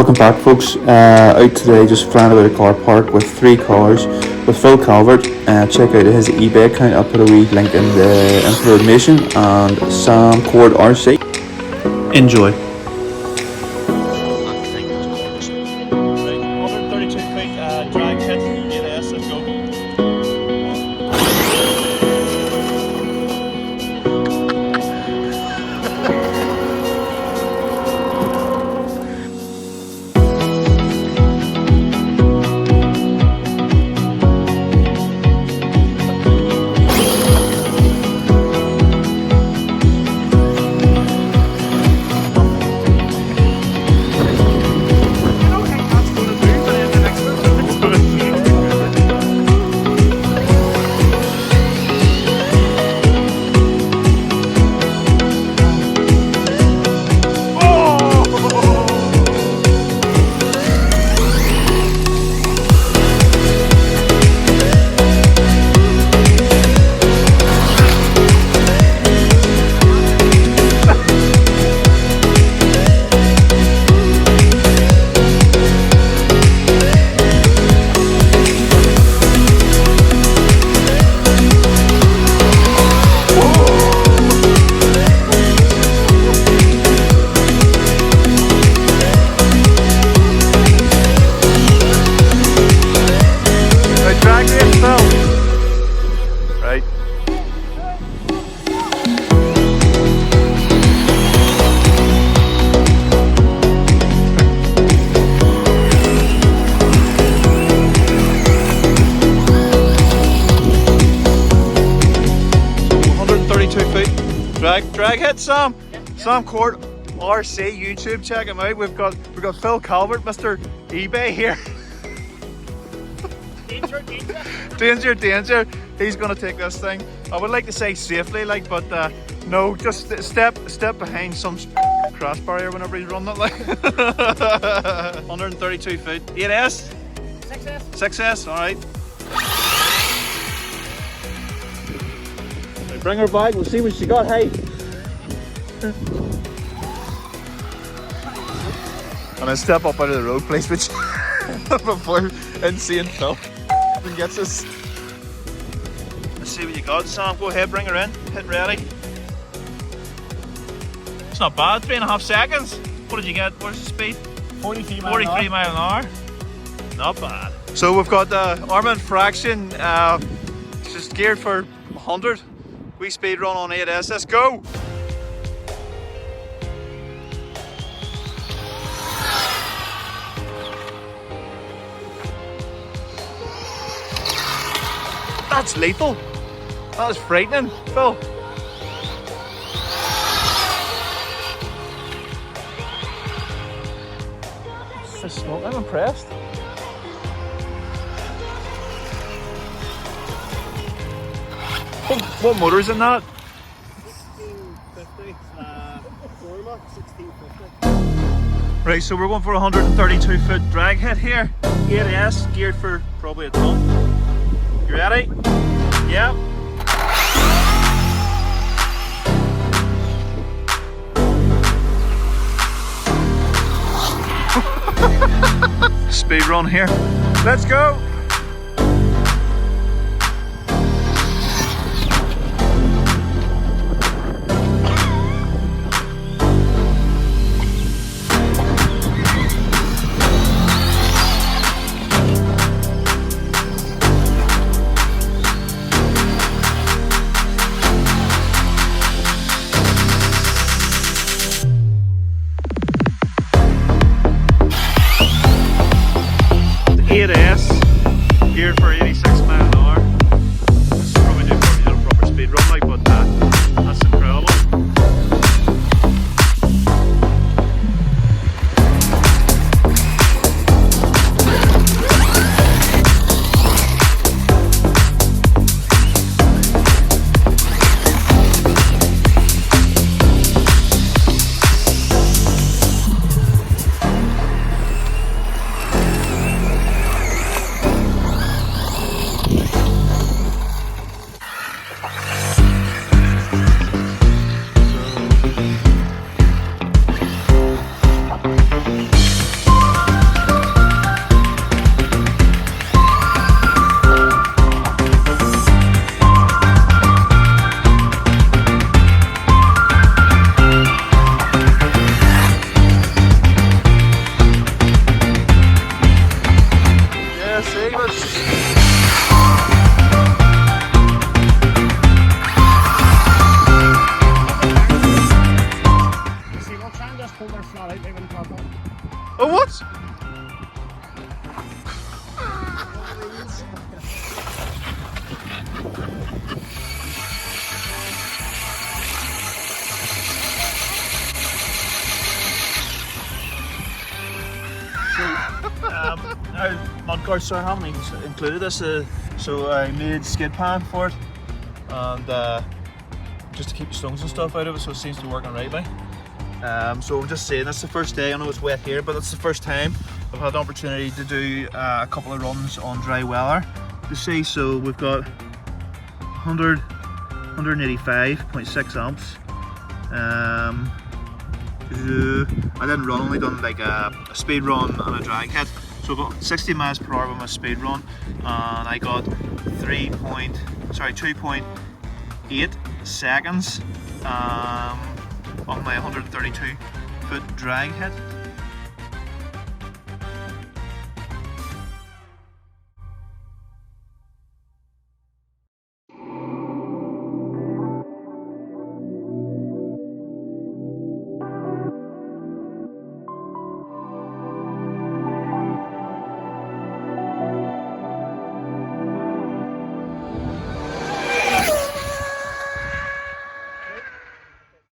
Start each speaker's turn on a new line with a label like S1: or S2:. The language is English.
S1: Welcome back, folks. Out today just flying about a car park with 3 cars with Phil Calvert. Check out his eBay account. I'll put a wee link in the information. And Sam Cord RC. Enjoy.
S2: 132 feet drag hit, AKA-S, let's go. Right. So 132 feet. Drag hit, Sam. Sam Cord RC YouTube, check him out. We've got Phil Calvert, Mr. eBay here. Danger. He's gonna take this thing. I would like to say safely, like, but no, just step behind some crash barrier whenever he's running it, like. 132 feet. 8S? 6S. 6S, alright. Bring her back, we'll see what she got, hey. And I step up out of the road, please, which before insane Phil gets us. Let's see what you got, Sam. Go ahead, bring her in. Hit ready. It's not bad, 3.5 seconds. What did you get? Where's the speed? 43 mile an hour. Not bad. So we've got Arrma Infraction. It's just geared for 100. We speed run on 8S. Let's go. That's lethal. That was frightening, Phil. It's a smoke. I'm impressed. What motor's in that?
S3: 1650. Arrma 1650.
S2: Right, so we're going for a 132 foot drag hit here. 8S geared for probably a ton. You ready? Yep. Speed run here. Let's go. AKA-S guard, so I haven't even included this. So I made skid pan for it, and just to keep the stones and stuff out of it, so it seems to be working rightly. So I'm just saying, that's the first day. I know it's wet here, but that's the first time I've had the opportunity to do a couple of runs on dry weather. You see, so we've got 185.6 amps. I didn't run, only done like a speed run and a drag hit. So I've got 60 miles per hour with my speed run, and I got 2.8 seconds on my 132 foot drag hit.